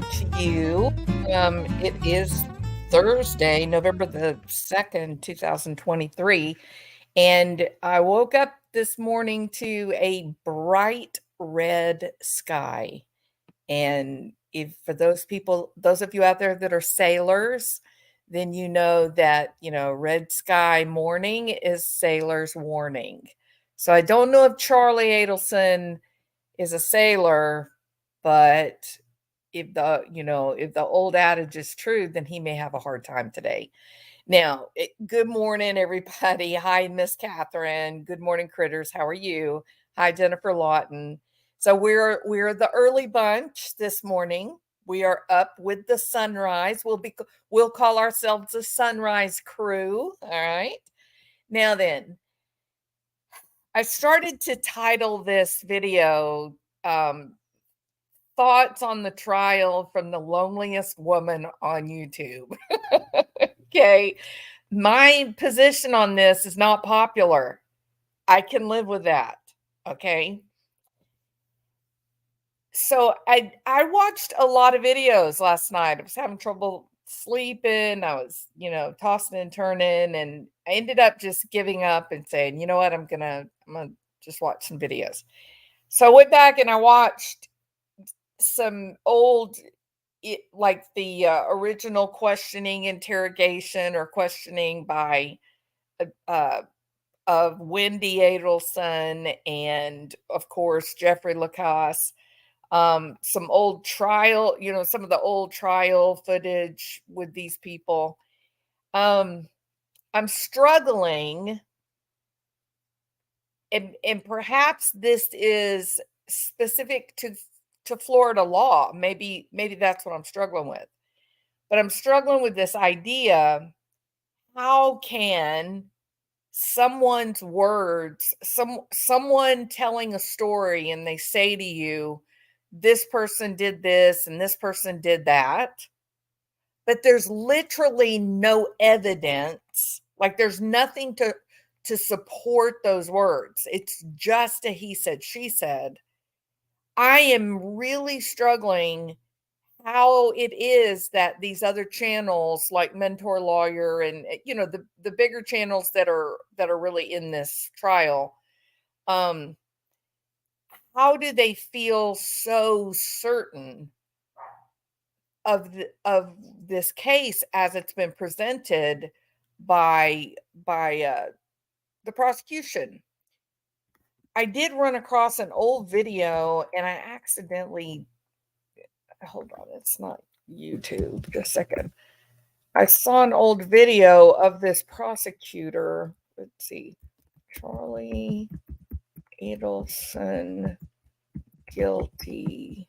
To you. It is Thursday, November the 2nd, 2023, and I woke up this morning to a bright red sky. And if for those of you out there that are sailors, then you know that, red sky morning is sailor's warning. So I don't know if Charlie Adelson is a sailor, but if the old adage is true, then he may have a hard time today. Now, good morning, everybody. Hi, Miss Catherine. Good morning, critters. How are you? Hi, Jennifer Lawton. So we're the early bunch this morning. We are up with the sunrise. We'll call ourselves the sunrise crew. All right. Now then, I started to title this video thoughts on the trial from the loneliest woman on YouTube. Okay. My position on this is not popular. I can live with that. Okay. So I watched a lot of videos last night. I was having trouble sleeping. I was, tossing and turning, and I ended up just giving up and saying, you know what, I'm gonna just watch some videos. So I went back and I watched some old like the original questioning interrogation or questioning by uh, of Wendy Adelson and of course Jeffrey Lacasse. Some old trial, some of the old trial footage with these people. I'm struggling, and perhaps this is specific to Florida law. Maybe that's what I'm struggling with. But I'm struggling with this idea, how can someone's words, someone telling a story and they say to you, this person did this and this person did that, but there's literally no evidence, like there's nothing to support those words. It's just a he said, she said. I am really struggling how it is that these other channels like Mentor Lawyer and the bigger channels that are really in this trial, how do they feel so certain of this case as it's been presented by the prosecution? I did run across an old video and I accidentally, hold on, it's not YouTube, just a second. I saw an old video of this prosecutor. Let's see. Charlie Adelson, guilty,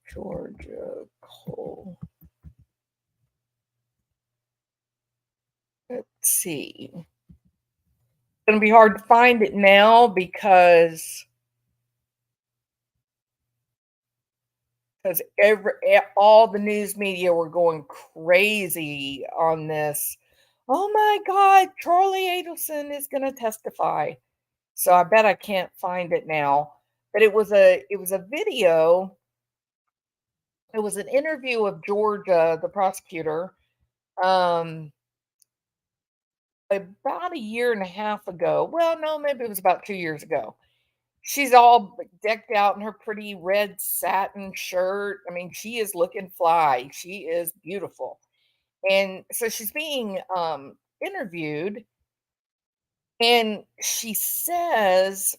Georgia Cole. Let's see. It's going to be hard to find it now because all the news media were going crazy on this. Oh my God, Charlie Adelson is going to testify. So I bet I can't find it now. But it was a video. It was an interview of Georgia, the prosecutor, um, about a year and a half ago. Well, no, maybe it was about 2 years ago. She's all decked out in her pretty red satin shirt. I mean, she is looking fly. She is beautiful. And so she's being interviewed, and she says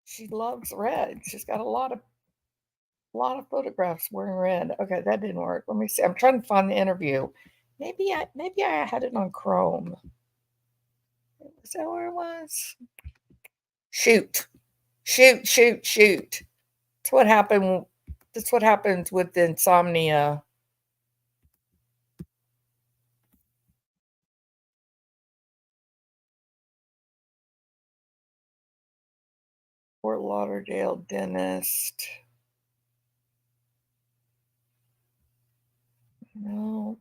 she loves red. She's got a lot of photographs wearing red. Okay, that didn't work. Let me see. I'm trying to find the interview. Maybe I had it on Chrome. Is that where it was? Shoot. Shoot, shoot, shoot. That's what happened that's what happens with insomnia. Fort Lauderdale dentist. No.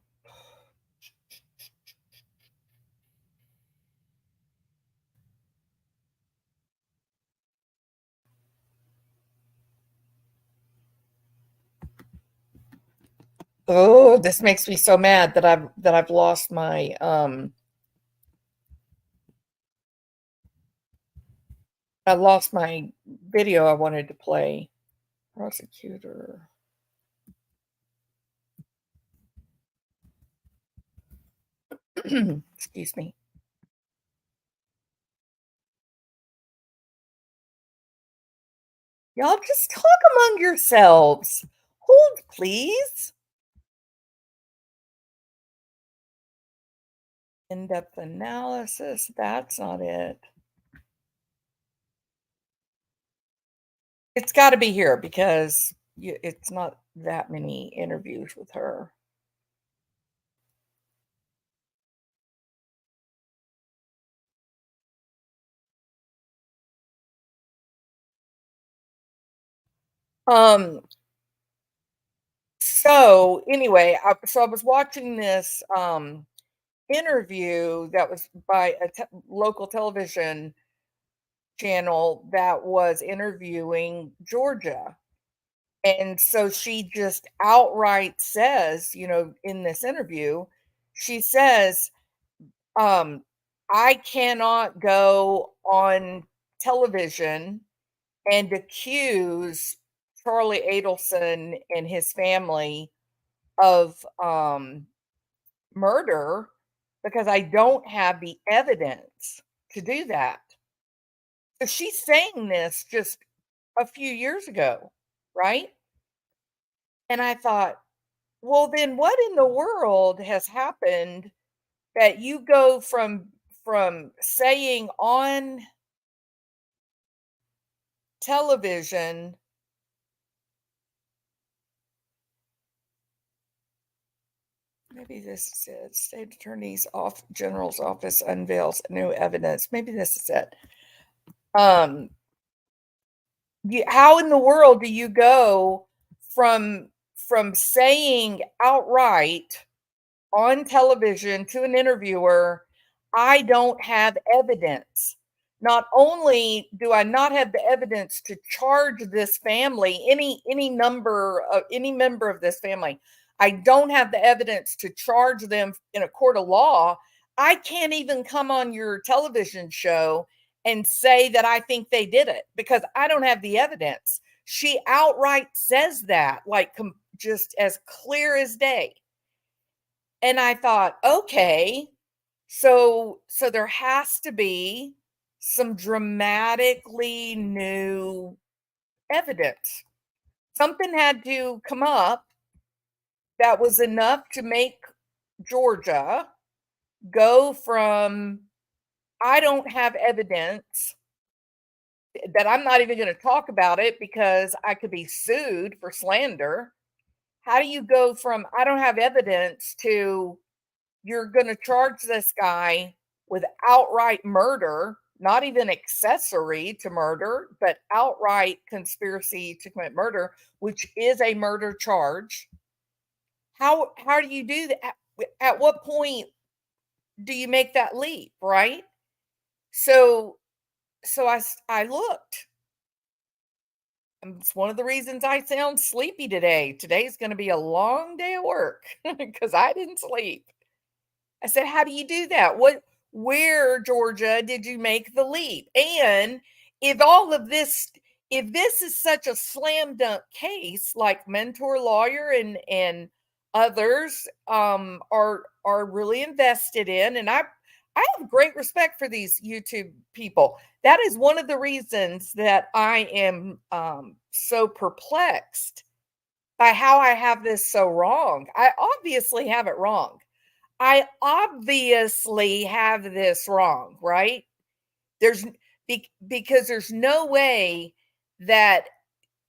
Oh, this makes me so mad that I've lost my I lost my video I wanted to play. Prosecutor. Excuse me. Y'all just talk among yourselves. Hold, please. In-depth analysis. That's not it. It's got to be here because it's not that many interviews with her. Um. So anyway, I was watching this interview that was by a local television channel that was interviewing Georgia. And so she just outright says, in this interview, she says, um, I cannot go on television and accuse Charlie Adelson and his family of murder because I don't have the evidence to do that. So she's saying this just a few years ago, right? And I thought, well, then what in the world has happened that you go from saying on television, maybe this is it. State Attorney's General's office unveils new evidence. Maybe this is it. Um, how in the world do you go from saying outright on television to an interviewer, I don't have evidence. Not only do I not have the evidence to charge this family, any member of this family, I don't have the evidence to charge them in a court of law. I can't even come on your television show and say that I think they did it because I don't have the evidence. She outright says that, like just as clear as day. And I thought, okay, so there has to be some dramatically new evidence. Something had to come up that was enough to make Georgia go from I don't have evidence that I'm not even going to talk about it because I could be sued for slander. How do you go from I don't have evidence to you're going to charge this guy with outright murder, not even accessory to murder, but outright conspiracy to commit murder, which is a murder charge? How do you do that? At what point do you make that leap, right? So I looked. And it's one of the reasons I sound sleepy today. Today's going to be a long day of work because I didn't sleep. I said, "How do you do that? Where, Georgia, did you make the leap? And if all of this, if this is such a slam dunk case, like Mentor Lawyer and others are really invested in, and I have great respect for these YouTube people. That is one of the reasons that I am so perplexed by how I have this so wrong. I obviously have it wrong. I obviously have this wrong, right? There's because there's no way that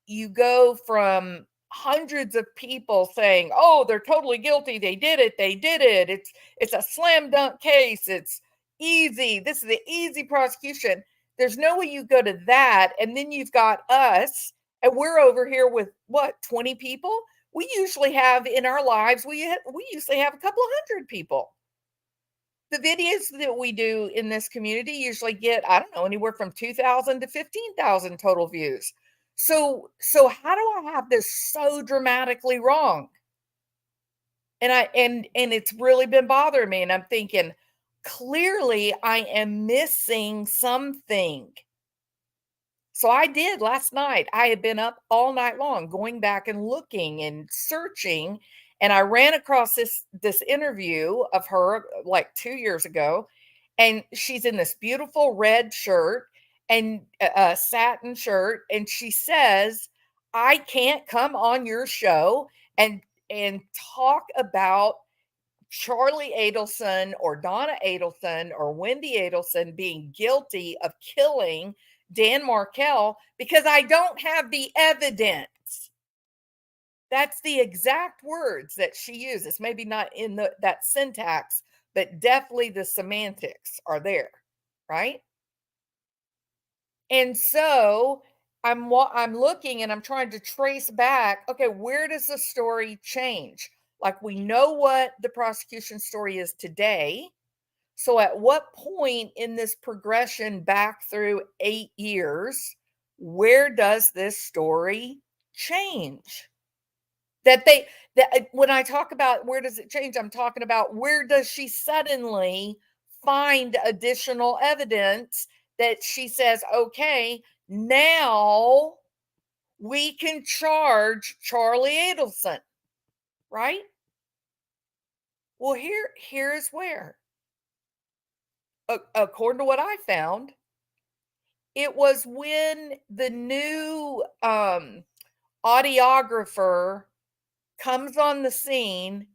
you go from hundreds of people saying, "Oh, they're totally guilty. They did it. They did it. It's a slam dunk case. It's easy. This is the easy prosecution." There's no way you go to that and then you've got us and we're over here with what, 20 people? We usually have in our lives we usually have a couple of hundred people. The videos that we do in this community usually get, I don't know, anywhere from 2,000 to 15,000 total views. So how do I have this so dramatically wrong? And it's really been bothering me and I'm thinking clearly I am missing something. So I did last night. I had been up all night long going back and looking and searching, and I ran across this interview of her like 2 years ago, and she's in this beautiful red shirt and a satin shirt, and she says, "I can't come on your show and talk about Charlie Adelson or Donna Adelson or Wendy Adelson being guilty of killing Dan Markel because I don't have the evidence." That's the exact words that she uses. Maybe not in that syntax, but definitely the semantics are there, right? And so I'm looking and I'm trying to trace back, okay, where does the story change? Like we know what the prosecution story is today. So at what point in this progression back through 8 years, where does this story change? That they that when I talk about where does it change, I'm talking about where does she suddenly find additional evidence that she says, "Okay, now we can charge Charlie Adelson," right? Well, here is where. According to what I found, it was when the new audiographer comes on the scene,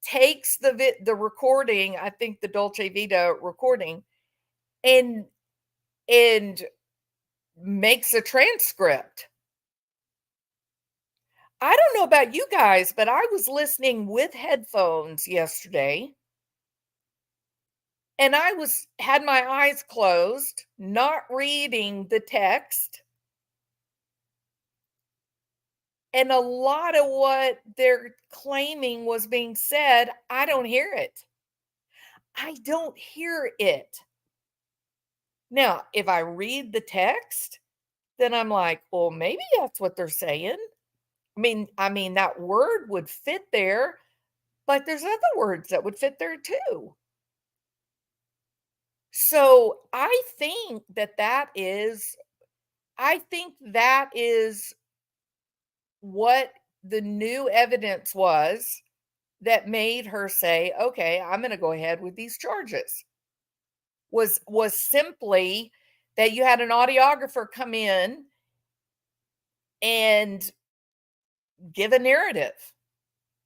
takes the recording, I think the Dolce Vita recording, and and makes a transcript. I don't know about you guys, but I was listening with headphones yesterday and I was had my eyes closed, not reading the text, and a lot of what they're claiming was being said, I don't hear it. I don't hear it. Now, if I read the text, then I'm like, well, maybe that's what they're saying. I mean that word would fit there, but there's other words that would fit there too. So I think that is what the new evidence was that made her say, "Okay, I'm gonna go ahead with these charges." Was simply that you had an audiographer come in and give a narrative.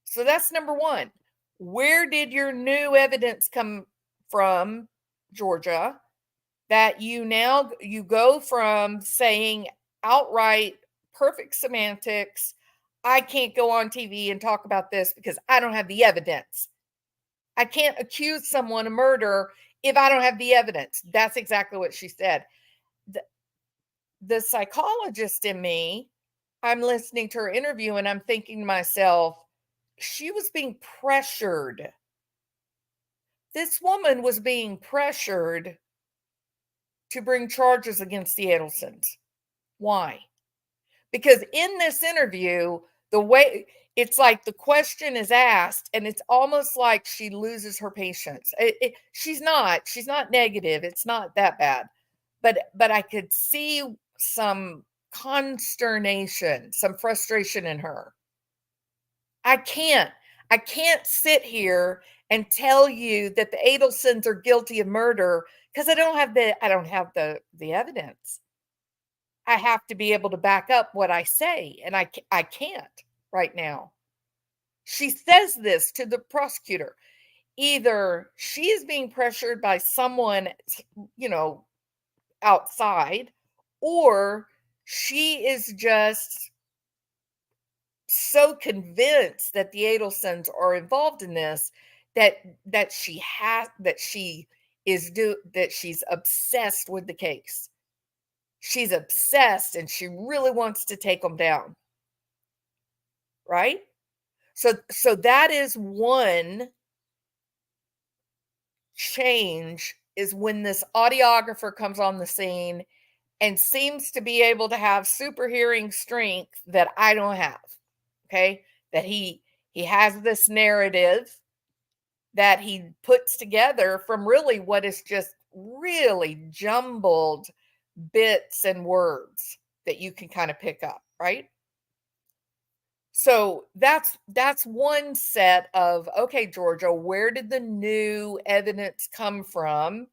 So that's number 1. Where did your new evidence come from, Georgia, that you go from saying outright perfect semantics, "I can't go on TV and talk about this because I don't have the evidence. I can't accuse someone of murder if I don't have the evidence." That's exactly what she said. The, the psychologist in me, I'm listening to her interview and I'm thinking to myself, she was being pressured. This woman was being pressured to bring charges against the Adelsons. Why? Because in this interview, the way it's like the question is asked, and it's almost like she loses her patience. She's not negative. It's not that bad, but I could see some consternation, some frustration in her. I can't. I can't sit here and tell you that the Adelsons are guilty of murder because I don't have the evidence. I have to be able to back up what I say, and I can't right now. She says this to the prosecutor. either she is being pressured by someone, you know, outside, or she is just so convinced that the Adelsons are involved in this that she that she's obsessed with the case. She's obsessed and she really wants to take them down, right? So that is one change, is when this audiographer comes on the scene and seems to be able to have super hearing strength that I don't have. Okay? That he has this narrative that he puts together from really what is just really jumbled bits and words that you can kind of pick up, right? So that's one set of, okay, Georgia, where did the new evidence come from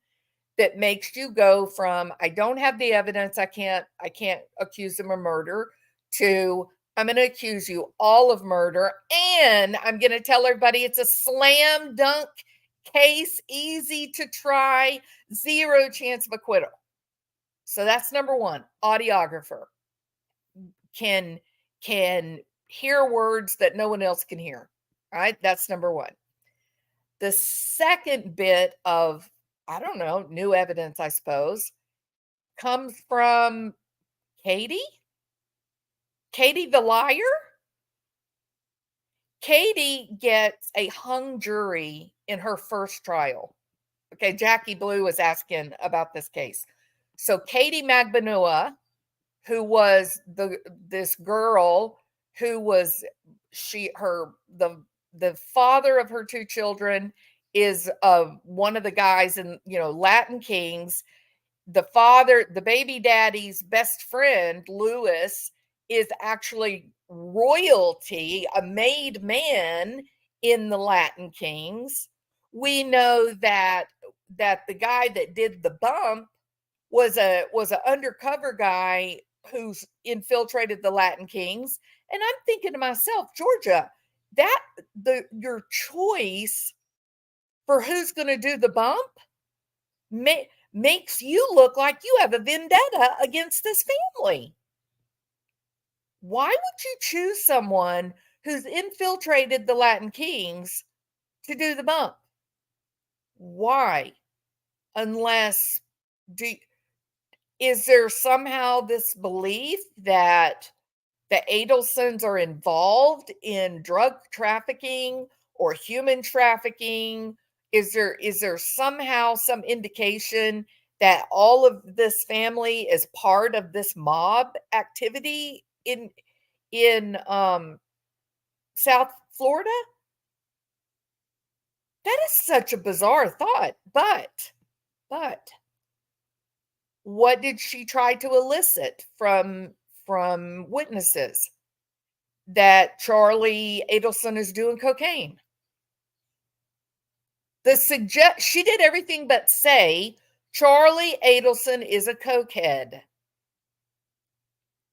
that makes you go from, I don't have the evidence, I can't accuse him of murder, to, I'm going to accuse you all of murder, and I'm going to tell everybody it's a slam dunk case, easy to try, zero chance of acquittal. So that's number one. Audiographer can hear words that no one else can hear. All right, that's number one. The second bit of, I don't know, new evidence, I suppose, comes from Katie. Katie the liar. Katie gets a hung jury in her first trial. Okay, Jackie Blue was asking about this case. So Katie Magbanua, who was this girl who was the father of her two children, is one of the guys in, Latin Kings. The father, the baby daddy's best friend, Lewis, is actually royalty, a made man in the Latin Kings. We know that the guy that did the bump was an undercover guy who's infiltrated the Latin Kings. And I'm thinking to myself, Georgia, that your choice for who's going to do the bump makes you look like you have a vendetta against this family. Why would you choose someone who's infiltrated the Latin Kings to do the bump? Why? Unless, is there somehow this belief that the Adelsons are involved in drug trafficking or human trafficking? Is there somehow some indication that all of this family is part of this mob activity in South Florida? That is such a bizarre thought. But what did she try to elicit from witnesses? That Charlie Adelson is doing cocaine. She did everything but say Charlie Adelson is a cokehead.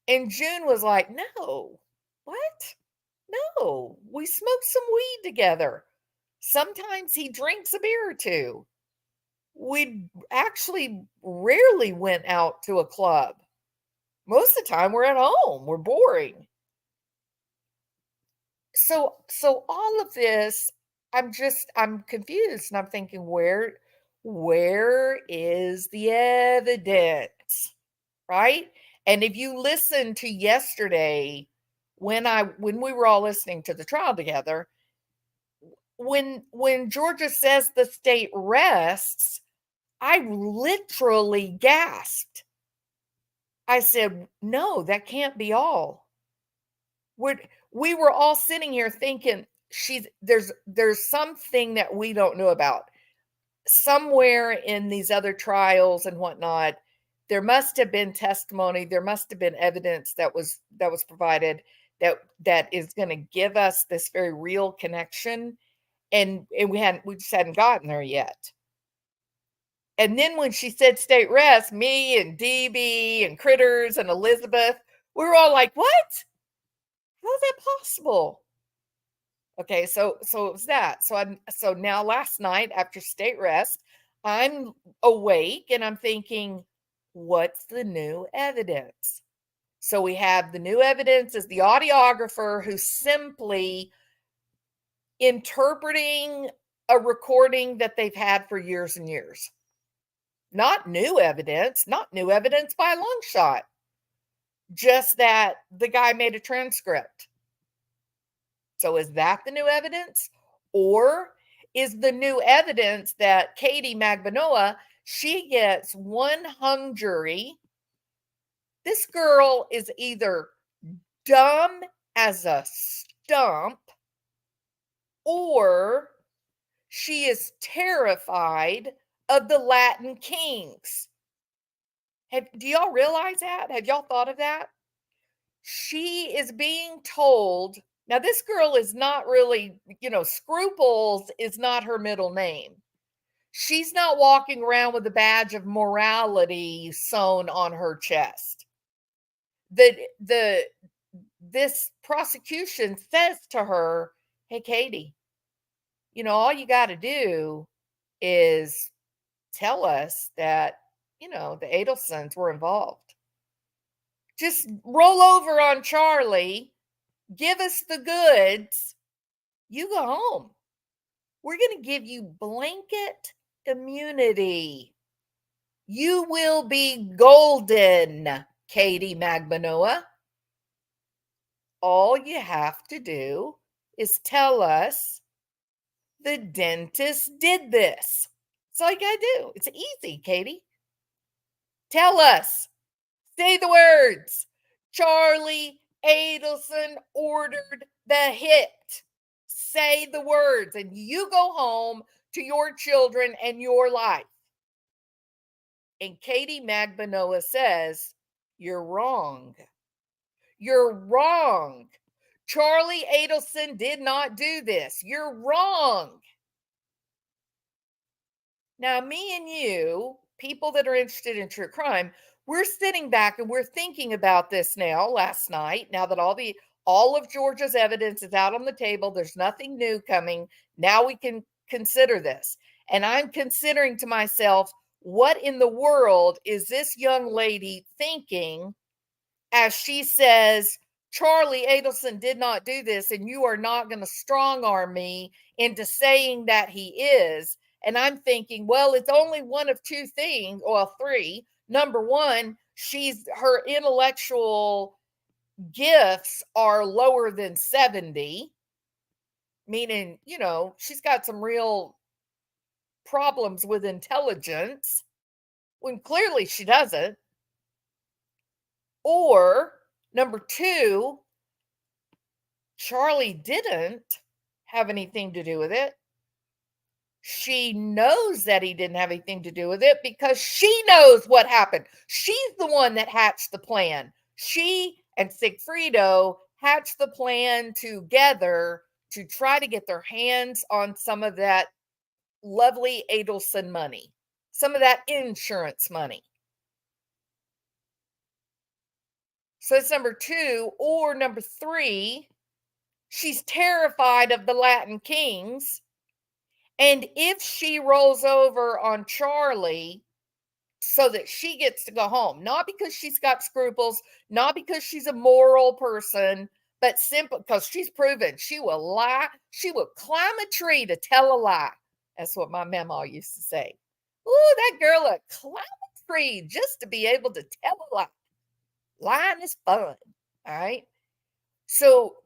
And June was like, no, what? No, we smoked some weed together. Sometimes he drinks a beer or two. We actually rarely went out to a club. Most of the time we're at home. We're boring. So all of this, I'm confused, and I'm thinking, where is the evidence? Right? And if you listen to yesterday, when we were all listening to the trial together, when Georgia says the state rests, I literally gasped. I said, no, that can't be all. We were all sitting here thinking, there's something that we don't know about. Somewhere in these other trials and whatnot, there must have been testimony, there must have been evidence that was provided that is going to give us this very real connection. And we just hadn't gotten there yet. And then when she said state rest, me and DB and Critters and Elizabeth, we were all like, what? How is that possible? Okay, so it was that. So now last night after state rest, I'm awake and I'm thinking, what's the new evidence? So we have the new evidence is the audiographer who's simply interpreting a recording that they've had for years and years. Not new evidence by a long shot. Just that the guy made a transcript. So is that the new evidence? Or is the new evidence that Katie Magbanoa, she gets one hung jury? This girl is either dumb as a stump or she is terrified of the Latin kings. Do y'all realize that? Have y'all thought of that? She is being told now this girl is not really, Scruples is not her middle name. She's not walking around with a badge of morality sewn on her chest. The this prosecution says to her, "Hey Katie, all you got to do is tell us that, the Adelsons were involved. Just roll over on Charlie, give us the goods, you go home. We're going to give you blanket immunity. You will be golden, Katie Magbanoa. All you have to do is tell us the dentist did this." That's all you got to do. It's easy, Katie. Tell us. Say the words. Charlie Adelson ordered the hit. Say the words, and you go home to your children and your life. And Katie Magbanoa says, "You're wrong. You're wrong. Charlie Adelson did not do this. You're wrong." Now, me and you, people that are interested in true crime, we're sitting back and we're thinking about this now, last night, now that all of Georgia's evidence is out on the table, there's nothing new coming. Now we can consider this. And I'm considering to myself, what in the world is this young lady thinking as she says, "Charlie Adelson did not do this, and you are not going to strong arm me into saying that he is." And I'm thinking, well, it's only one of two things, well, three. Number one, her intellectual gifts are lower than 70, meaning, she's got some real problems with intelligence when clearly she doesn't. Or number two, Charlie didn't have anything to do with it. She knows that he didn't have anything to do with it because she knows what happened. She's the one that hatched the plan. She and Sigfrido hatched the plan together to try to get their hands on some of that lovely Adelson money, some of that insurance money. So that's number two. Or number three, she's terrified of the Latin kings. And if she rolls over on Charlie so that she gets to go home, not because she's got scruples, not because she's a moral person, but simply because she's proven she will lie. She will climb a tree to tell a lie. That's what my mama used to say. "Ooh, that girl will climb a tree just to be able to tell a lie. Lying is fun." All right. So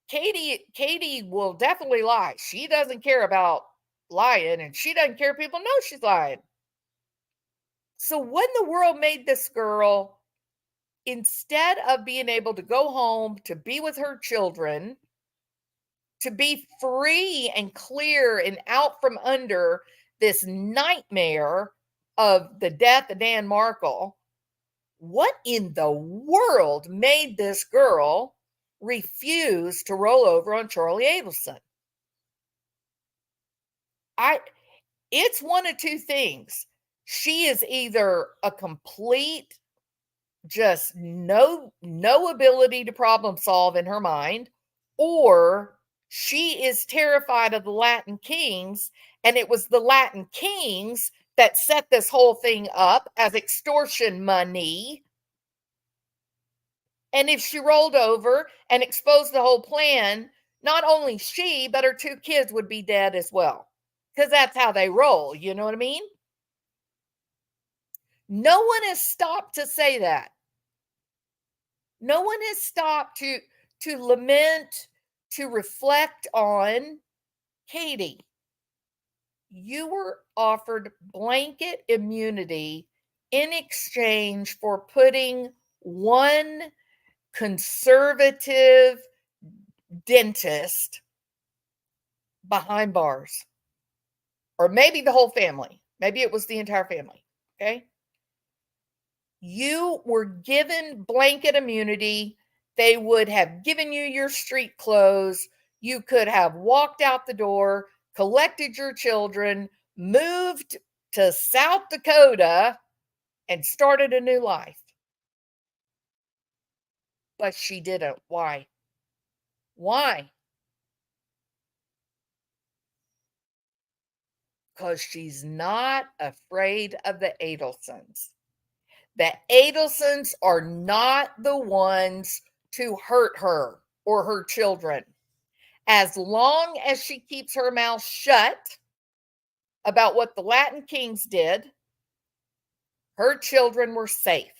Katie will definitely lie. She doesn't care about lying, and she doesn't care if people know she's lying. So what in the world made this girl, instead of being able to go home to be with her children, to be free and clear and out from under this nightmare of the death of Dan Markle, what in the world made this girl refuse to roll over on Charlie Adelson? It's one of two things. She is either a complete, just no ability to problem solve in her mind, or she is terrified of the Latin kings, and it was the Latin kings that set this whole thing up as extortion money. And if she rolled over and exposed the whole plan, not only she, but her two kids would be dead as well. Because that's how they roll. You know what I mean? No one has stopped to say that. No one has stopped to lament, to reflect on Katie. You were offered blanket immunity in exchange for putting one conservative dentist behind bars, or maybe the whole family. Maybe it was the entire family. Okay. You were given blanket immunity. They would have given you your street clothes. You could have walked out the door, collected your children, moved to South Dakota, and started a new life. But she didn't. Why? Why? Because she's not afraid of the Adelsons. The Adelsons are not the ones to hurt her or her children. As long as she keeps her mouth shut about what the Latin kings did, her children were safe.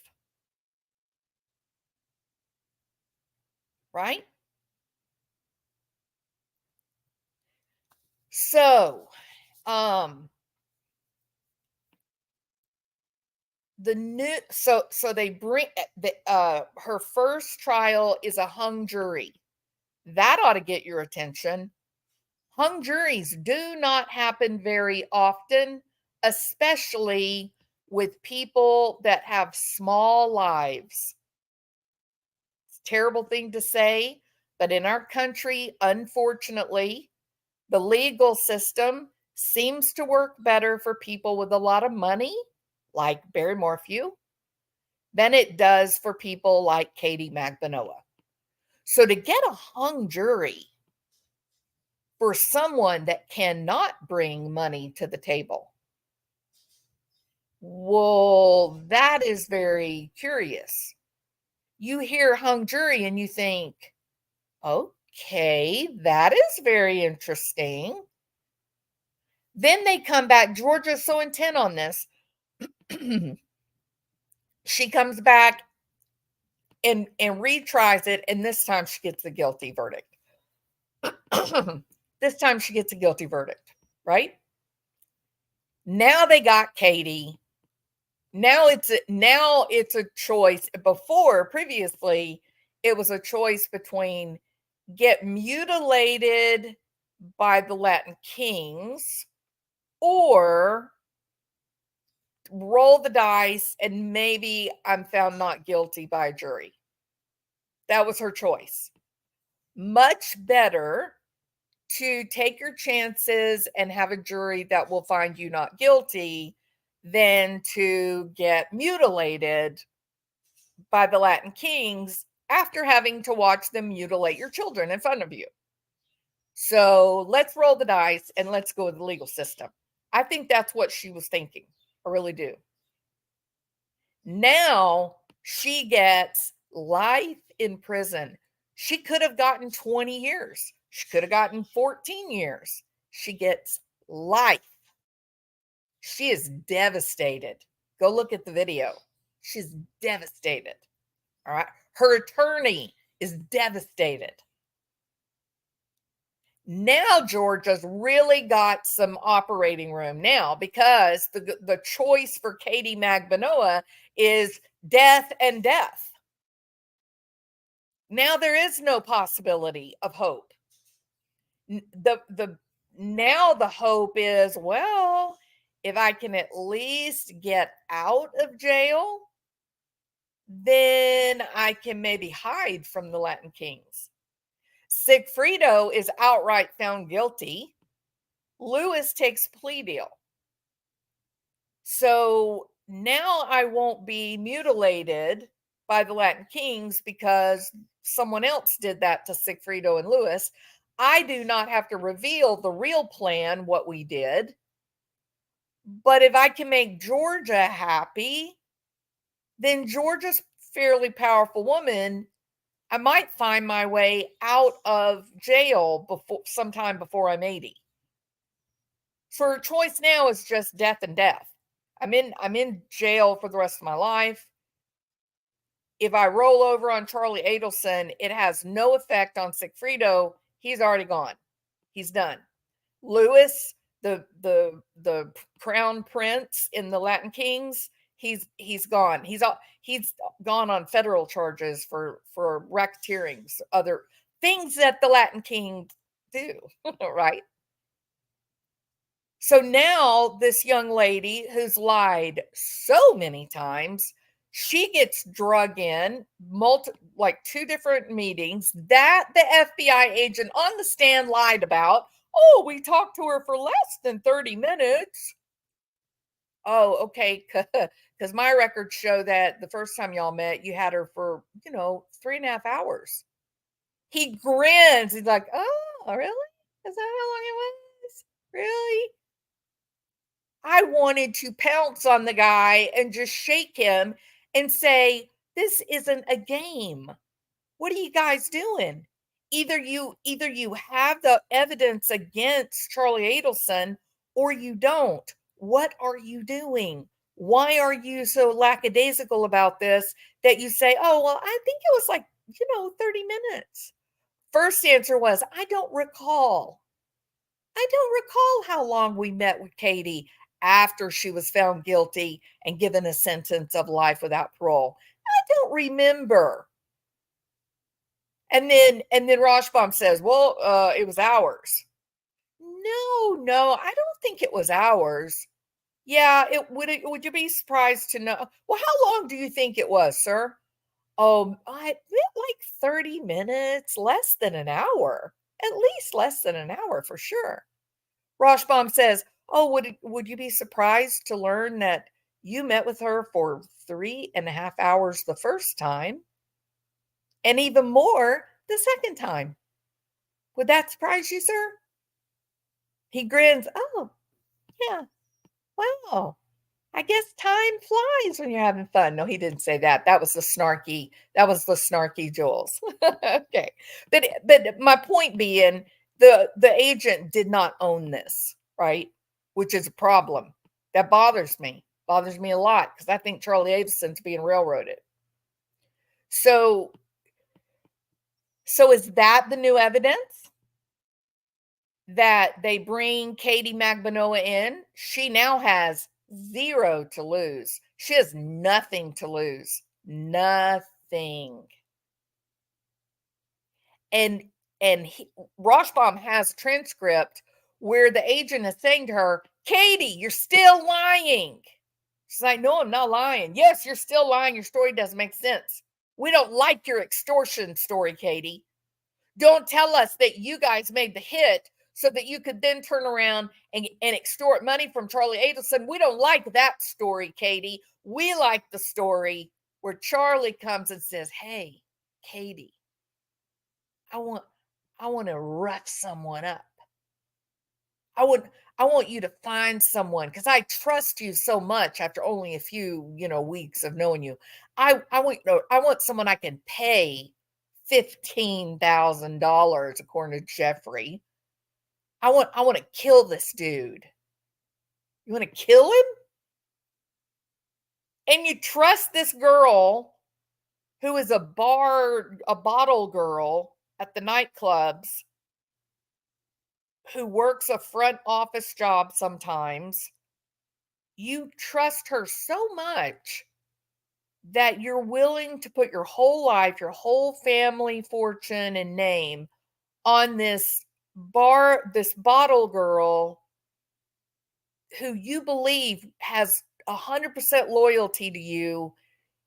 Right? So, they bring her first trial is a hung jury. That ought to get your attention. Hung juries do not happen very often, especially with people that have small lives. It's a terrible thing to say, but in our country, unfortunately, the legal system seems to work better for people with a lot of money, like Barry Morphew, than it does for people like Katie Magbanua. So to get a hung jury for someone that cannot bring money to the table, well, that is very curious. You hear hung jury and you think, okay, that is very interesting. Then they come back. Georgia's so intent on this. She comes back and retries it, and this time she gets a guilty verdict. This time she gets a guilty verdict, right? Now they got Katie. Now it's a choice. Previously, it was a choice between get mutilated by the Latin kings or roll the dice and maybe I'm found not guilty by a jury. That was her choice. Much better to take your chances and have a jury that will find you not guilty than to get mutilated by the Latin kings after having to watch them mutilate your children in front of you. So let's roll the dice and let's go with the legal system. I think that's what she was thinking. I really do. Now she gets life in prison. She could have gotten 20 years. She could have gotten 14 years. She gets life. She is devastated. Go look at the video. She's devastated. All right. Her attorney is devastated. Now Georgia's really got some operating room now because the choice for Katie Magbanua is death and death. Now there is no possibility of hope. Now the hope is, well, if I can at least get out of jail, then I can maybe hide from the Latin kings. Sigfredo is outright found guilty. Lewis takes plea deal. So now I won't be mutilated by the Latin Kings because someone else did that to Sigfrido and Lewis. I do not have to reveal the real plan, what we did. But if I can make Georgia happy, then Georgia's fairly powerful woman. I might find my way out of jail before sometime before I'm 80. So her choice now is just death and death. I'm in jail for the rest of my life. If I roll over on Charlie Adelson, it has no effect on Sigfrido. He's already gone. He's done. Lewis, the crown prince in the Latin Kings, he's gone. He's gone on federal charges for racketeering, other things that the Latin Kings do, right? So now this young lady who's lied so many times, she gets drug in like 2 different meetings that the FBI agent on the stand lied about. Oh, we talked to her for less than 30 minutes. Oh, okay. Because my records show that the first time y'all met, you had her for, 3.5 hours. He grins. He's like, oh, really? Is that how long it was? Really? I wanted to pounce on the guy and just shake him and say, "This isn't a game. What are you guys doing? Either you have the evidence against Charlie Adelson or you don't. What are you doing? Why are you so lackadaisical about this that you say, "Oh, well, I think it was like, 30 minutes." First answer was, "I don't recall." I don't recall how long we met with Katie after she was found guilty and given a sentence of life without parole. I don't remember. And then Roshbaum says, "Well, it was hours." No, I don't think it was hours. Yeah, would you be surprised to know? Well, how long do you think it was, sir? Oh, I like 30 minutes, less than an hour. At least less than an hour for sure. Roshbaum says, "Oh, would you be surprised to learn that you met with her for 3.5 hours the first time, and even more the second time? Would that surprise you, sir?" He grins. "Oh, yeah. Wow. I guess time flies when you're having fun." No, he didn't say that. That was the snarky Jules. Okay. But my point being, the agent did not own this, right? Which is a problem. That bothers me. Bothers me a lot because I think Charlie Adelson's being railroaded. So is that the new evidence? That they bring Katie Magbanoa in? She now has zero to lose. She has nothing to lose. Nothing. And Roshbaum has a transcript where the agent is saying to her, "Katie, you're still lying." She's like, "No, I'm not lying." "Yes, you're still lying. Your story doesn't make sense. We don't like your extortion story, Katie. Don't tell us that you guys made the hit so that you could then turn around and extort money from Charlie Adelson. We don't like that story, Katie. We like the story where Charlie comes and says, 'Hey, Katie, I want I want to rough someone up. I want I want you to find someone because I trust you so much after only a few, weeks of knowing you. I want someone I can pay $15,000 according to Jeffrey. I want to kill this dude. You want to kill him? And you trust this girl who is a bottle girl at the nightclubs who works a front office job sometimes. You trust her so much that you're willing to put your whole life, your whole family fortune and name on this bottle girl who you believe has 100% loyalty to you.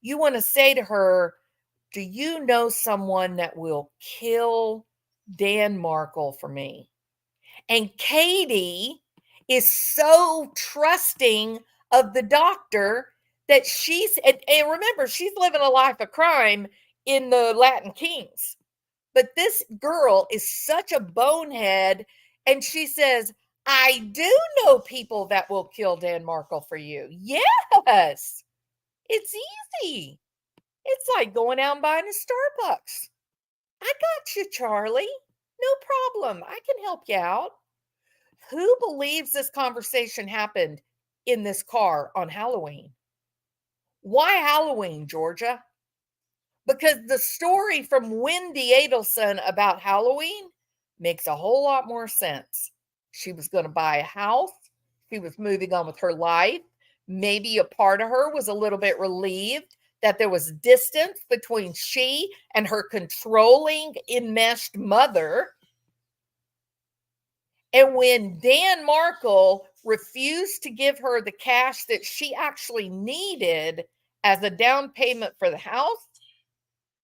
You want to say to her, "Do you know someone that will kill Dan Markle for me?" And Katie is so trusting of the doctor that and remember, she's living a life of crime in the Latin Kings. But this girl is such a bonehead, and she says, I do know people that will kill Dan Markle for you. Yes, it's easy. It's like going out and buying a Starbucks. I got you, Charlie. No problem. I can help you out. Who believes this conversation happened in this car on Halloween? Why Halloween, Georgia? Because the story from Wendy Adelson about Halloween makes a whole lot more sense. She was going to buy a house. She was moving on with her life. Maybe a part of her was a little bit relieved that there was distance between she and her controlling, enmeshed mother. And when Dan Markle refused to give her the cash that she actually needed as a down payment for the house,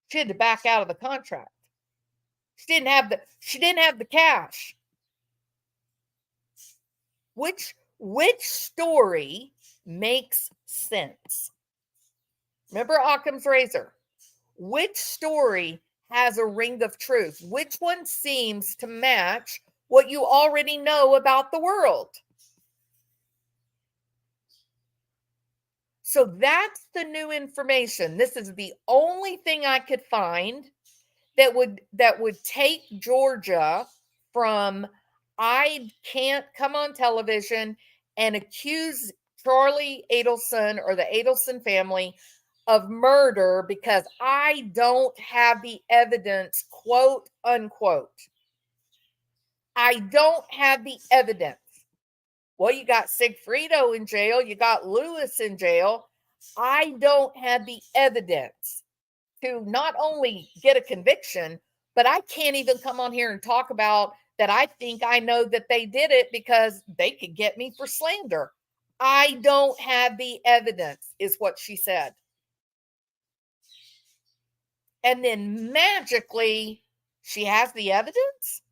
she had to back out of the contract. She didn't have the cash. Which story makes sense? Remember Occam's razor. Which story has a ring of truth? Which one seems to match what you already know about the world? So that's the new information. This is the only thing I could find that would take Georgia from I can't come on television and accuse Charlie Adelson or the Adelson family of murder because I don't have the evidence, quote unquote. I don't have the evidence. Well, you got Sigfredo in jail, you got Lewis in jail. I don't have the evidence to not only get a conviction, but I can't even come on here and talk about that I think I know that they did it because they could get me for slander. I don't have the evidence, is what she said. And then magically, she has the evidence.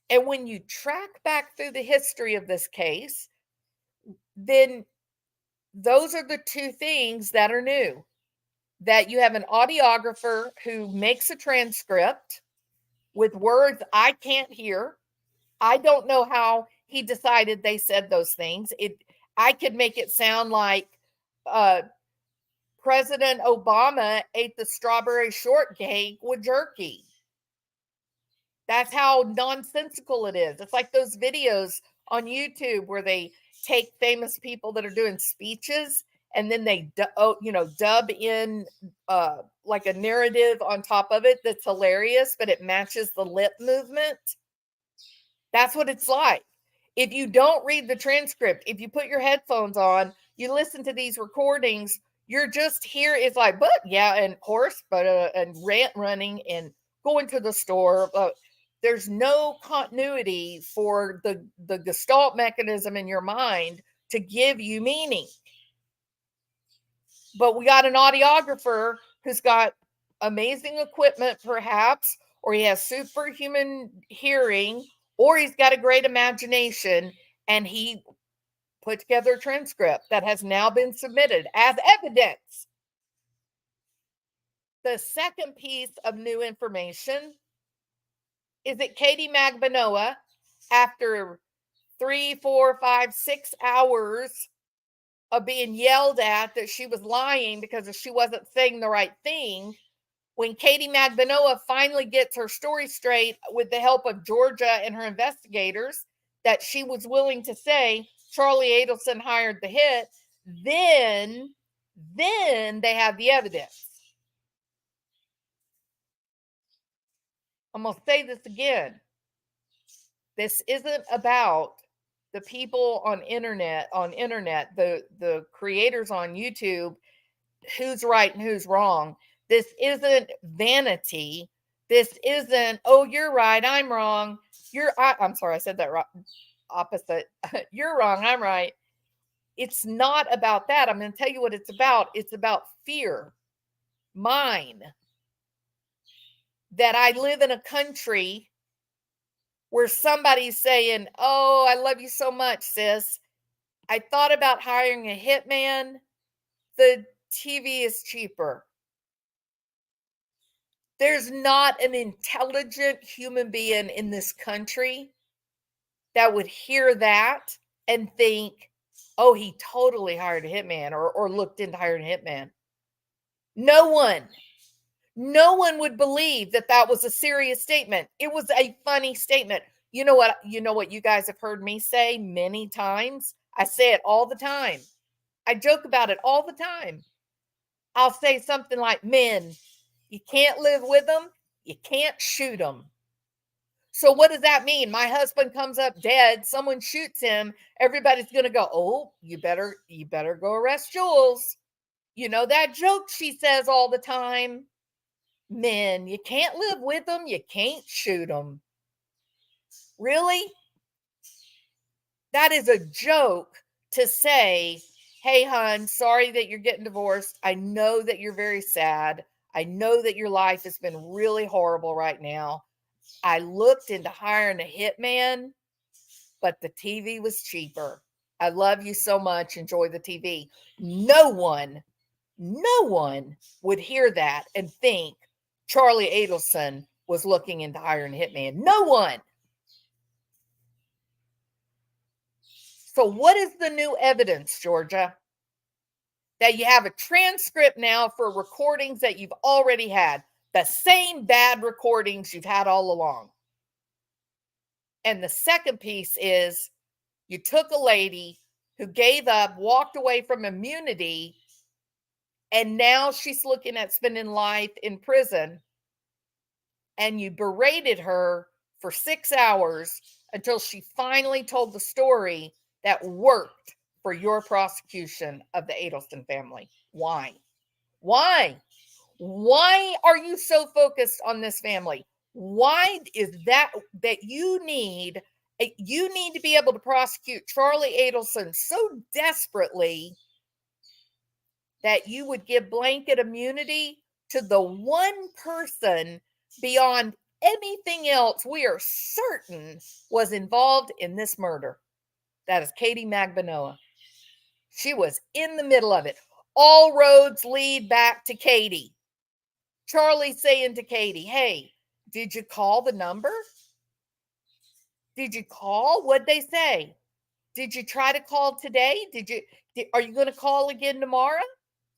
And when you track back through the history of this case, then those are the two things that are new. That you have an audiographer who makes a transcript with words I can't hear. I don't know how he decided they said those things. I could make it sound like President Obama ate the strawberry shortcake with jerky. That's how nonsensical it is. It's like those videos on YouTube where they take famous people that are doing speeches and then they dub in like a narrative on top of it that's hilarious, but it matches the lip movement. That's what it's like. If you don't read the transcript, if you put your headphones on, you listen to these recordings, you're just here. It's like, but yeah, and horse, but and rant running and going to the store. There's no continuity for the gestalt mechanism in your mind to give you meaning. But we got an audiographer who's got amazing equipment, perhaps, or he has superhuman hearing, or he's got a great imagination, and he put together a transcript that has now been submitted as evidence. The second piece of new information is that Katie Magbanoa, after 3, 4, 5, 6 hours of being yelled at that she was lying because she wasn't saying the right thing, when Katie Magbanoa finally gets her story straight with the help of Georgia and her investigators, that she was willing to say Charlie Adelson hired the hit, then they have the evidence. I'm going to say this again. This isn't about the people on internet, the creators on YouTube, who's right and who's wrong. This isn't vanity. This isn't, oh, you're right, I'm wrong. I'm sorry, I said that opposite. You're wrong, I'm right. It's not about that. I'm going to tell you what it's about. It's about fear. Mine. That I live in a country where somebody's saying, oh, I love you so much, sis. I thought about hiring a hitman. The TV is cheaper. There's not an intelligent human being in this country that would hear that and think, oh, he totally hired a hitman or looked into hiring a hitman. No one. No one would believe that that was a serious statement. It was a funny statement. You know what you guys have heard me say many times? I say it all the time. I joke about it all the time. I'll say something like, "Men, you can't live with them, you can't shoot them." So what does that mean? My husband comes up dead, someone shoots him, everybody's going to go, "Oh, you better go arrest Jules." You know that joke she says all the time? Men, you can't live with them, you can't shoot them. Really? That is a joke to say, "Hey, hon, sorry that you're getting divorced. I know that you're very sad. I know that your life has been really horrible right now. I looked into hiring a hitman, but the TV was cheaper. I love you so much. Enjoy the TV." No one would hear that and think Charlie Adelson was looking into hiring a hitman. No one. So, what is the new evidence, Georgia? That you have a transcript now for recordings that you've already had, the same bad recordings you've had all along. And the second piece is you took a lady who gave up, walked away from immunity, and now she's looking at spending life in prison, and you berated her for 6 hours until she finally told the story that worked for your prosecution of the Adelson family. Why? Why? Why are you so focused on this family? Why is that you need to be able to prosecute Charlie Adelson so desperately that you would give blanket immunity to the one person beyond anything else we are certain was involved in this murder? That is Katie Magbanoa. She was in the middle of it. All roads lead back to Katie. Charlie saying to Katie, "Hey, did you call the number? Did you call? What'd they say? Did you try to call today? Are you going to call again tomorrow?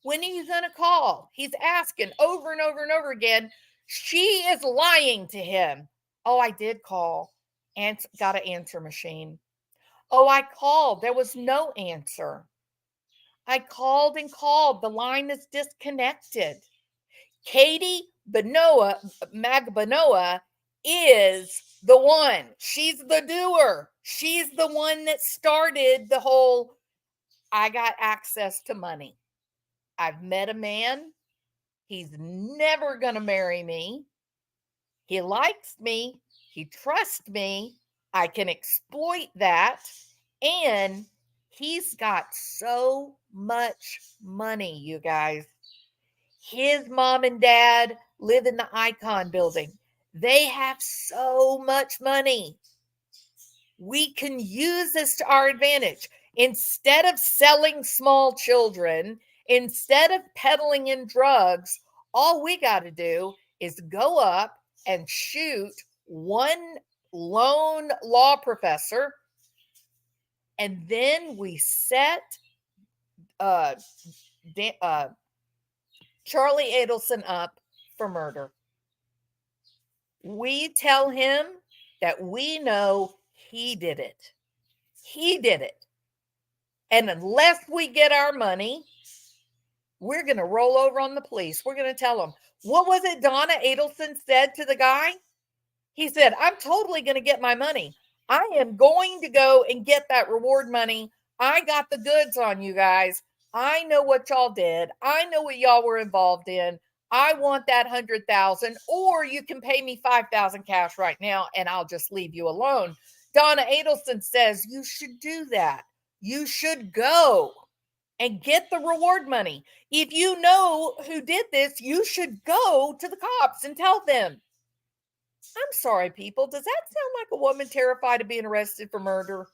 When are you going to call?" He's asking over and over and over again. She is lying to him. "Oh, I did call. And got an answer machine. Oh, I called. There was no answer. I called and called. The line is disconnected." Katie Magbanoa is the one. She's the doer. She's the one that started the whole, "I got access to money. I've met a man. He's never going to marry me. He likes me. He trusts me. I can exploit that. And he's got so much money, you guys. His mom and dad live in the Icon building. They have so much money. We can use this to our advantage. Instead of selling small children, instead of peddling in drugs, all we got to do is go up and shoot one lone law professor, and then we set uh, Charlie Adelson up for murder. We tell him that we know he did it. He did it. And unless we get our money, we're going to roll over on the police. We're going to tell them. What was it Donna Adelson said to the guy? He said, "I'm totally going to get my money. I am going to go and get that reward money. I got the goods on you guys. I know what y'all did. I know what y'all were involved in. I want that 100,000, or you can pay me 5,000 cash right now and I'll just leave you alone." Donna Adelson says you should do that. You should go and get the reward money. If you know who did this, you should go to the cops and tell them. I'm sorry, people. Does that sound like a woman terrified of being arrested for murder?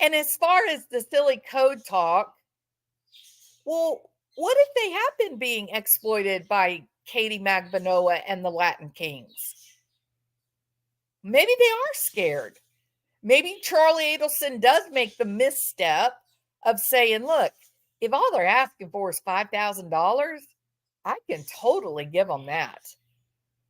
And as far as the silly code talk, well, what if they have been being exploited by Katie Magbanoa and the Latin Kings? Maybe they are scared. Maybe Charlie Adelson does make the misstep of saying, look, if all they're asking for is $5,000, I can totally give them that.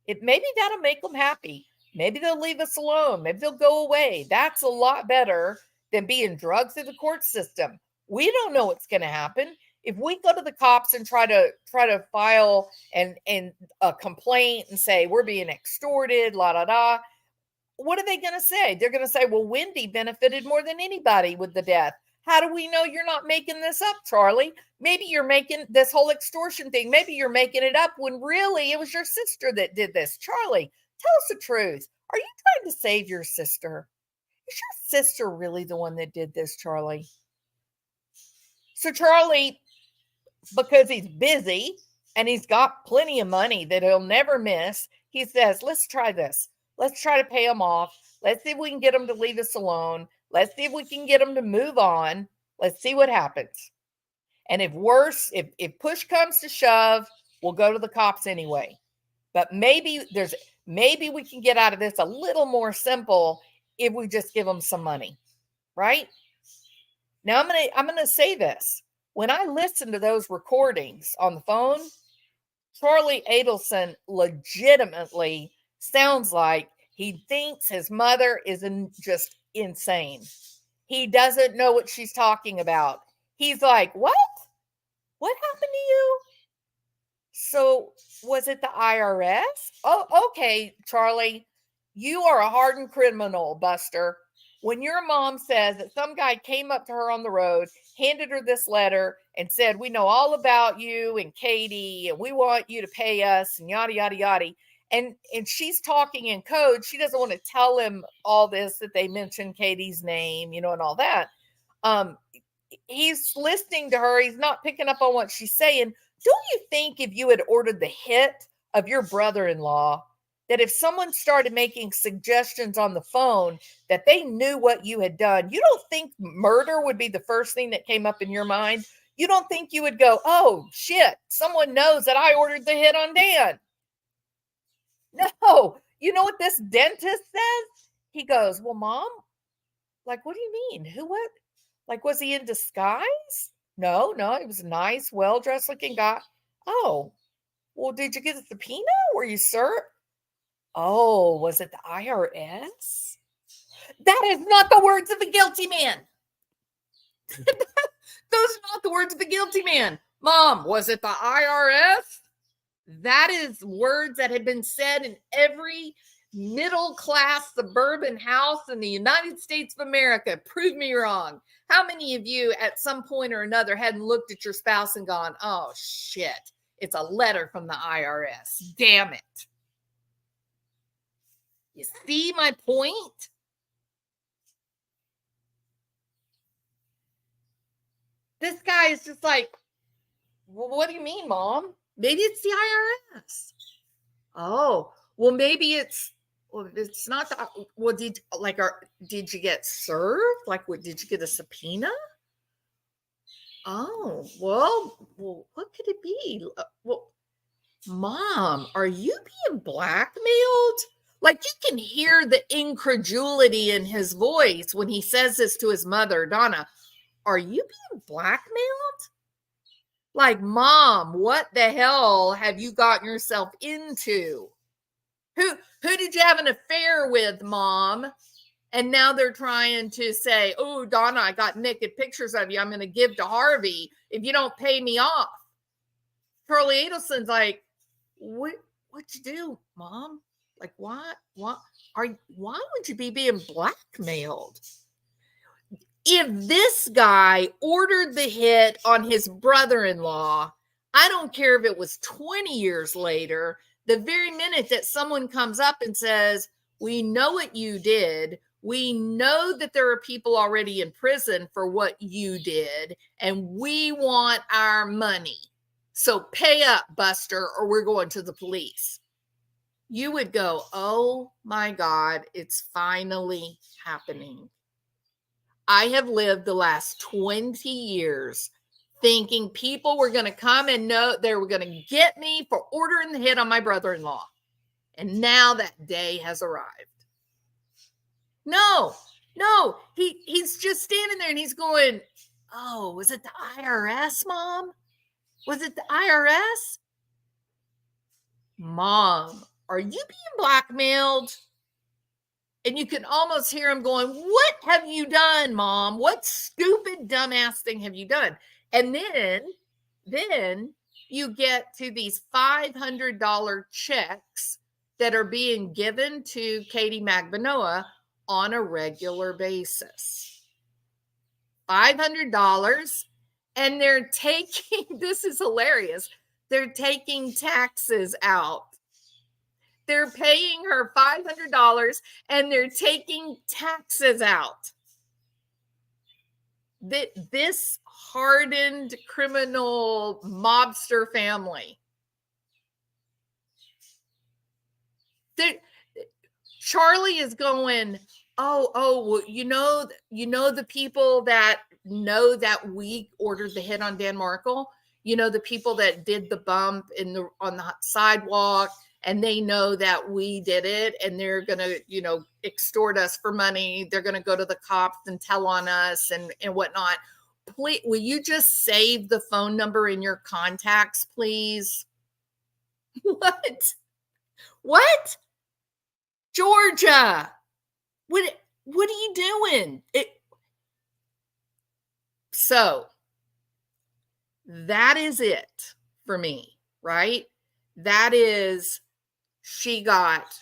Maybe that'll make them happy. Maybe they'll leave us alone. Maybe they'll go away. That's a lot better than being drugged through the court system. We don't know what's going to happen. If we go to the cops and try to file and a complaint and say we're being extorted, la da da, what are they going to say? They're going to say, well, Wendy benefited more than anybody with the death. How do we know you're not making this up, Charlie? Maybe you're making this whole extortion thing. Maybe you're making it up when really it was your sister that did this. Charlie, tell us the truth. Are you trying to save your sister? Is your sister really the one that did this, Charlie? So Charlie, because he's busy and he's got plenty of money that he'll never miss, he says, let's try this. Let's try to pay them off. Let's see if we can get them to leave us alone. Let's see if we can get them to move on. Let's see what happens. And if push comes to shove, we'll go to the cops anyway. But maybe we can get out of this a little more simple if we just give them some money, right? Now I'm gonna say this. When I listen to those recordings on the phone, Charlie Adelson legitimately sounds like he thinks his mother is just insane. He doesn't know what she's talking about. He's like, what? What happened to you? So was it the IRS? Oh, okay, Charlie, you are a hardened criminal, Buster. When your mom says that some guy came up to her on the road, handed her this letter and said, we know all about you and Katie, and we want you to pay us and yada, yada, yada. And she's talking in code. She doesn't want to tell him all this, that they mentioned Katie's name, and all that. He's listening to her. He's not picking up on what she's saying. Don't you think if you had ordered the hit of your brother-in-law, that if someone started making suggestions on the phone that they knew what you had done, you don't think murder would be the first thing that came up in your mind? You don't think you would go, oh, shit, someone knows that I ordered the hit on Dan? No. You know what this dentist says? He goes, well, Mom, like, what do you mean? What? Like, was he in disguise? No, he was a nice, well-dressed looking guy. Oh, well, did you get a subpoena? Were you served? Oh, was it the IRS? That is not the words of a guilty man. Those are not the words of a guilty man. Mom, was it the IRS? That is words that had been said in every middle-class suburban house in the United States of America. Prove me wrong. How many of you at some point or another hadn't looked at your spouse and gone, oh, shit, it's a letter from the IRS. Damn it. You see my point? This guy is just like, well, what do you mean, Mom? Maybe it's the IRS. Oh, well, maybe it's not the, well, did you get served? Like, what, did you get a subpoena? Oh, well, what could it be? Well, Mom, are you being blackmailed? Like, you can hear the incredulity in his voice when he says this to his mother, Donna. Are you being blackmailed? Like, Mom, what the hell have you gotten yourself into? Who did you have an affair with, Mom? And now they're trying to say, oh, Donna, I got naked pictures of you. I'm going to give to Harvey if you don't pay me off. Charlie Adelson's like, what'd you do, Mom? Like, why would you be being blackmailed? If this guy ordered the hit on his brother-in-law, I don't care if it was 20 years later, the very minute that someone comes up and says, we know what you did, we know that there are people already in prison for what you did, and we want our money. So pay up, Buster, or we're going to the police. You would go, oh my God, it's finally happening. I have lived the last 20 years thinking people were going to come and know they were going to get me for ordering the hit on my brother-in-law. And now that day has arrived. No, he's just standing there and he's going, oh, was it the IRS, Mom? Was it the IRS? Mom, are you being blackmailed? And you can almost hear him going, what have you done, Mom? What stupid, dumbass thing have you done? And then you get to these $500 checks that are being given to Katie Magbanoa on a regular basis. $500. And they're taking, this is hilarious, they're taking taxes out. They're paying her $500 and they're taking taxes out. This hardened criminal mobster family. Charlie is going, well, you know the people that know that we ordered the hit on Dan Markle, you know, the people that did the bump on the sidewalk, and they know that we did it, and they're going to, you know, extort us for money. They're going to go to the cops and tell on us and whatnot. Please, will you just save the phone number in your contacts, please? What? Georgia, what are you doing? So that is it for me, right? That is, she got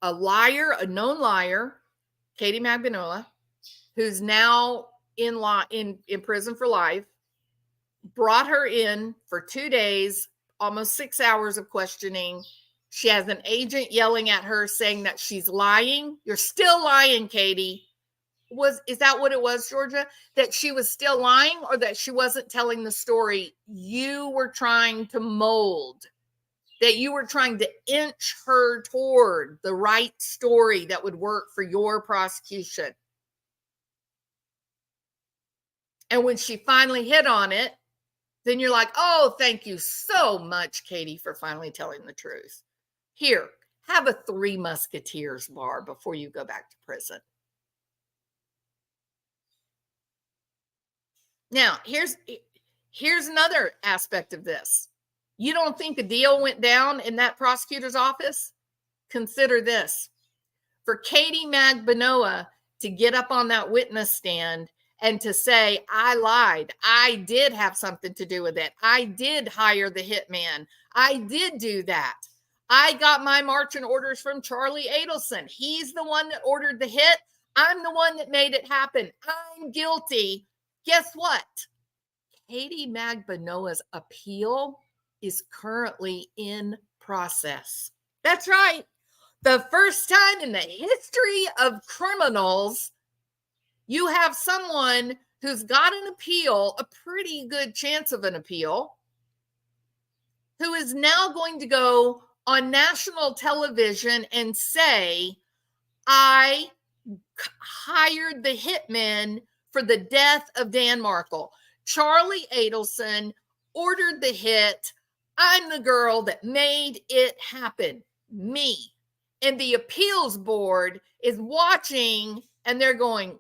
a liar, a known liar, Katie Magbanoa, who's now in prison for life, brought her in for 2 days, almost 6 hours of questioning. She has an agent yelling at her saying that she's lying. You're still lying, Katie. Is that what it was, Georgia? That she was still lying, or that she wasn't telling the story you were trying to mold? That you were trying to inch her toward the right story that would work for your prosecution. And when she finally hit on it, then you're like, oh, thank you so much, Katie, for finally telling the truth. Here, have a Three Musketeers bar before you go back to prison. Now, here's another aspect of this. You don't think a deal went down in that prosecutor's office? Consider this. For Katie Magbanoa to get up on that witness stand and to say, I lied. I did have something to do with it. I did hire the hitman. I did do that. I got my marching orders from Charlie Adelson. He's the one that ordered the hit. I'm the one that made it happen. I'm guilty. Guess what? Katie Magbanoa's appeal is currently in process. That's right. The first time in the history of criminals, you have someone who's got an appeal, a pretty good chance of an appeal, who is now going to go on national television and say, I hired the hitman for the death of Dan Markle. Charlie Adelson ordered the hit. I'm the girl that made it happen. Me. And the appeals board is watching and they're going,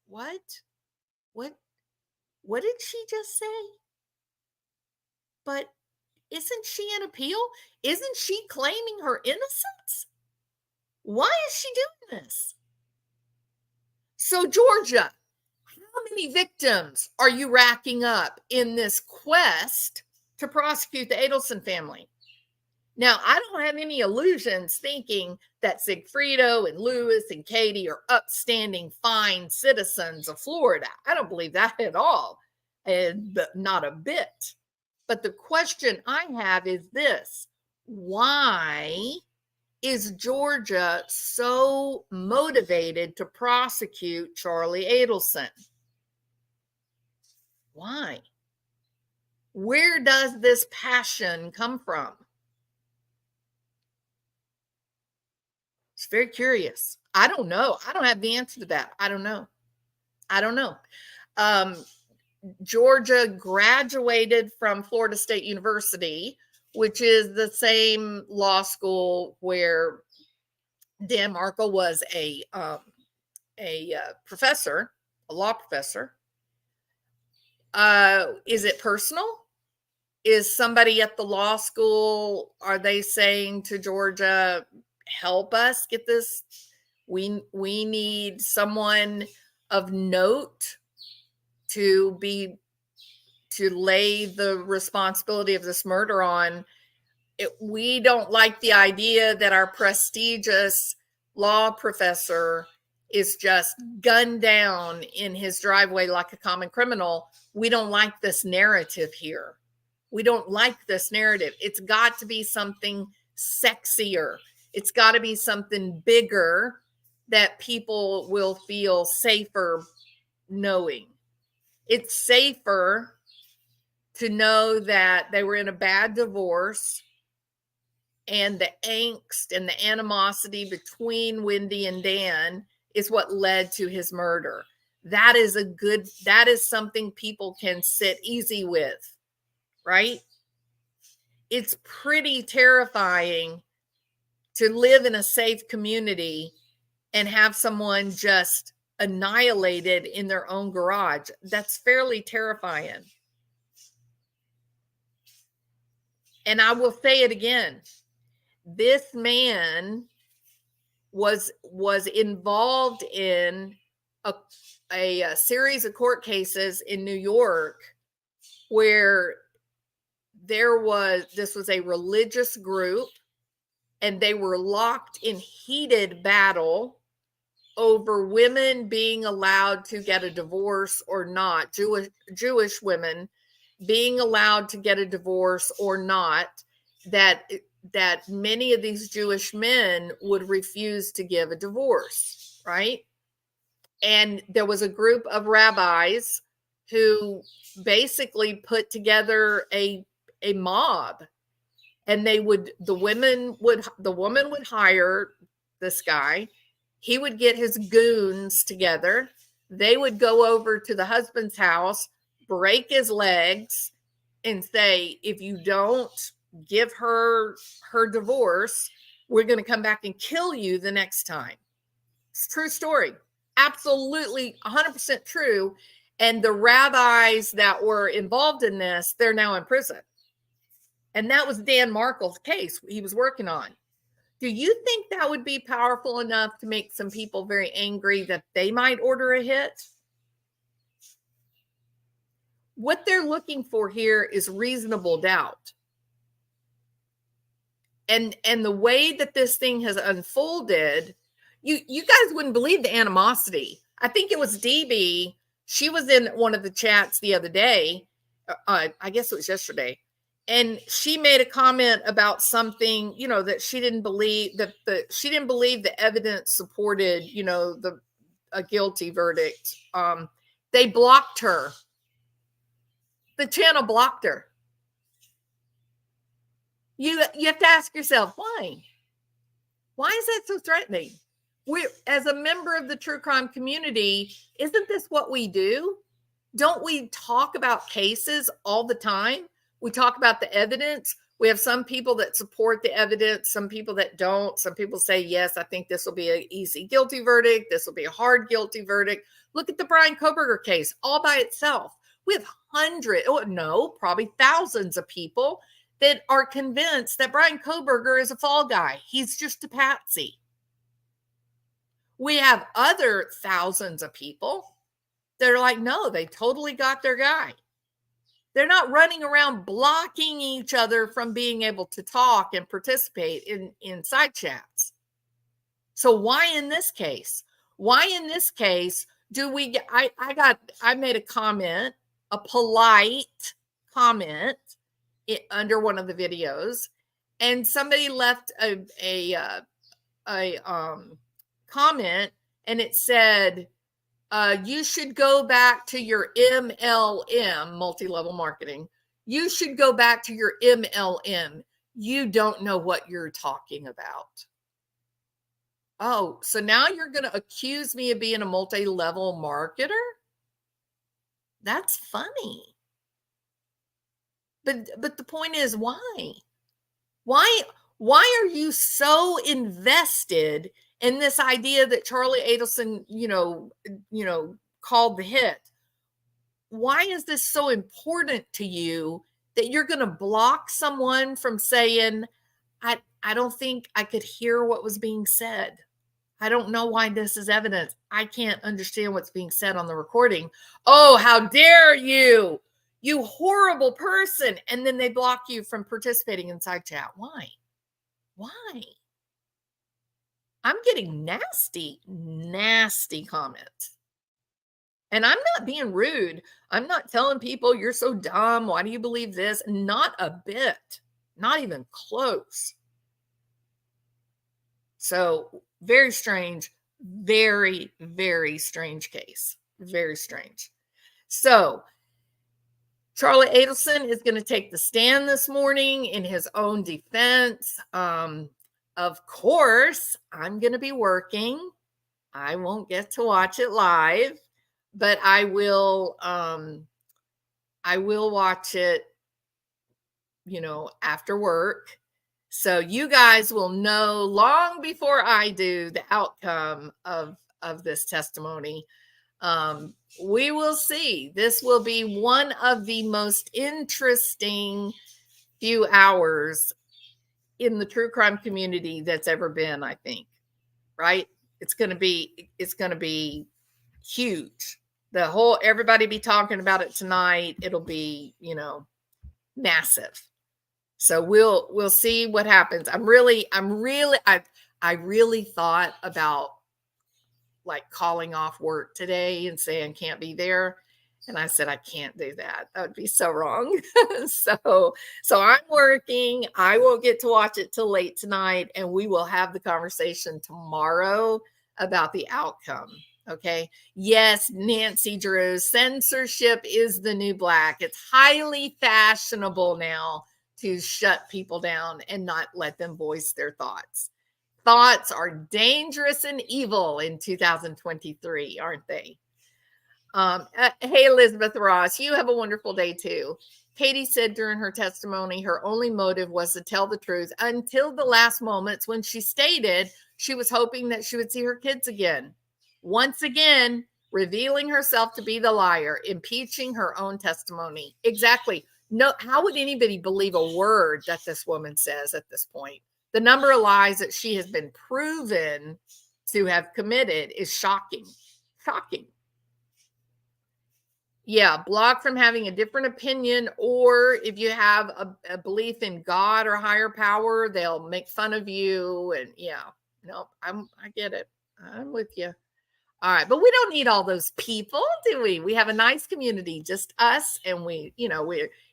what? What did she just say? But isn't she in appeal? Isn't she claiming her innocence? Why is she doing this? So, Georgia, how many victims are you racking up in this quest to prosecute the Adelson family? Now, I don't have any illusions thinking that Sigfredo and Lewis and Katie are upstanding, fine citizens of Florida. I don't believe that at all, not a bit. But the question I have is this: why is Georgia so motivated to prosecute Charlie Adelson? Why? Where does this passion come from? It's very curious. I don't know. I don't have the answer to that. I don't know. I don't know. Um, Georgia graduated from Florida State University, which is the same law school where Dan Markle was a professor, a law professor. Is it personal? Is somebody at the law school, are they saying to Georgia, help us get this? We need someone of note to lay the responsibility of this murder on. We don't like the idea that our prestigious law professor is just gunned down in his driveway like a common criminal. We don't like this narrative here. We don't like this narrative. It's got to be something sexier. It's got to be something bigger that people will feel safer knowing. It's safer to know that they were in a bad divorce and the angst and the animosity between Wendy and Dan is what led to his murder. That is something people can sit easy with, right? It's pretty terrifying to live in a safe community and have someone just annihilated in their own garage. That's fairly terrifying. And I will say it again. This man was involved in a series of court cases in New York where this was a religious group and they were locked in heated battle over women being allowed to get a divorce or not, Jewish women being allowed to get a divorce or not, that many of these Jewish men would refuse to give a divorce, right? And there was a group of rabbis who basically put together a mob, and the woman would hire this guy. He would get his goons together. They would go over to the husband's house, break his legs, and say, if you don't give her divorce, we're going to come back and kill you the next time. It's a true story. Absolutely 100% true. And the rabbis that were involved in this, they're now in prison. And that was Dan Markle's case he was working on. Do you think that would be powerful enough to make some people very angry that they might order a hit? What they're looking for here is reasonable doubt. And the way that this thing has unfolded, you guys wouldn't believe the animosity. I think it was DB. She was in one of the chats the other day. I guess it was yesterday. And she made a comment about something, that she didn't believe the evidence supported, a guilty verdict. They blocked her. The channel blocked her. You have to ask yourself, why? Why is that so threatening? As a member of the true crime community, isn't this what we do? Don't we talk about cases all the time? We talk about the evidence. We have some people that support the evidence, some people that don't. Some people say, yes, I think this will be an easy guilty verdict. This will be a hard guilty verdict. Look at the Brian Koberger case all by itself. We have probably thousands of people that are convinced that Brian Koberger is a fall guy. He's just a patsy. We have other thousands of people that are like, no, they totally got their guy. They're not running around blocking each other from being able to talk and participate in side chats. So why in this case? Why in this case do we get, I made a comment, a polite comment under one of the videos, and somebody left a comment, and it said, you should go back to your MLM, multi-level marketing. You should go back to your MLM. You don't know what you're talking about. Oh, so now you're going to accuse me of being a multi-level marketer? That's funny. But the point is, why? Why why are you so invested in this idea that Charlie Adelson, called the hit? Why is this so important to you that you're going to block someone from saying, I don't think I could hear what was being said. I don't know why this is evidence. I can't understand what's being said on the recording. Oh, how dare you? You horrible person. And then they block you from participating in side chat. Why? Why? I'm getting nasty, nasty comments. And I'm not being rude. I'm not telling people you're so dumb. Why do you believe this? Not a bit. Not even close. So very strange, very, very strange case. Very strange. So Charlie Adelson is going to take the stand this morning in his own defense. Of course, I'm going to be working. I won't get to watch it live, but I will watch it, after work. So you guys will know long before I do the outcome of this testimony. We will see. This will be one of the most interesting few hours in the true crime community that's ever been, I think. Right? It's going to be huge. Everybody be talking about it tonight. It'll be, massive. So we'll see what happens. I really thought about like calling off work today and saying can't be there. And I said, I can't do that. That would be so wrong. so I'm working. I won't get to watch it till late tonight, and we will have the conversation tomorrow about the outcome. Okay. Yes, Nancy Drew, censorship is the new black. It's highly fashionable now to shut people down and not let them voice their thoughts. Thoughts are dangerous and evil in 2023, aren't they? Hey, Elizabeth Ross, you have a wonderful day too. Katie said during her testimony, her only motive was to tell the truth until the last moments when she stated she was hoping that she would see her kids again. Once again, revealing herself to be the liar, impeaching her own testimony. Exactly. No, how would anybody believe a word that this woman says at this point? The number of lies that she has been proven to have committed is shocking. Shocking. Yeah, block from having a different opinion, or if you have a belief in God or higher power, they'll make fun of you. And yeah, no, I get it. I'm with you. All right, but we don't need all those people, do we? We have a nice community, just us, and we're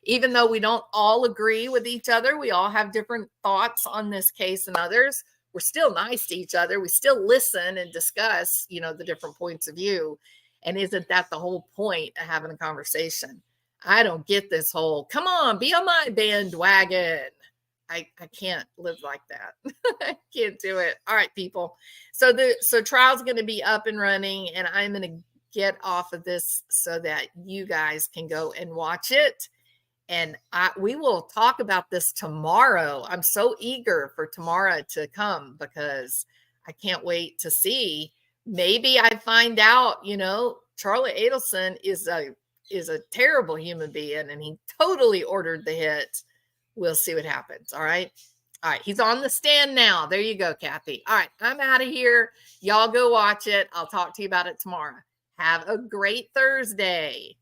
even though we don't all agree with each other, we all have different thoughts on this case and others. We're still nice to each other. We still listen and discuss, the different points of view. And isn't that the whole point of having a conversation? I don't get this whole, come on, be on my bandwagon. I can't live like that. I can't do it. All right, people. So trial's going to be up and running, and I'm going to get off of this so that you guys can go and watch it. And we will talk about this tomorrow. I'm so eager for tomorrow to come because I can't wait to see. Maybe I find out, Charlie Adelson is a terrible human being, and he totally ordered the hit. We'll see what happens. All right. All right. He's on the stand now. There you go, Kathy. All right. I'm out of here. Y'all go watch it. I'll talk to you about it tomorrow. Have a great Thursday.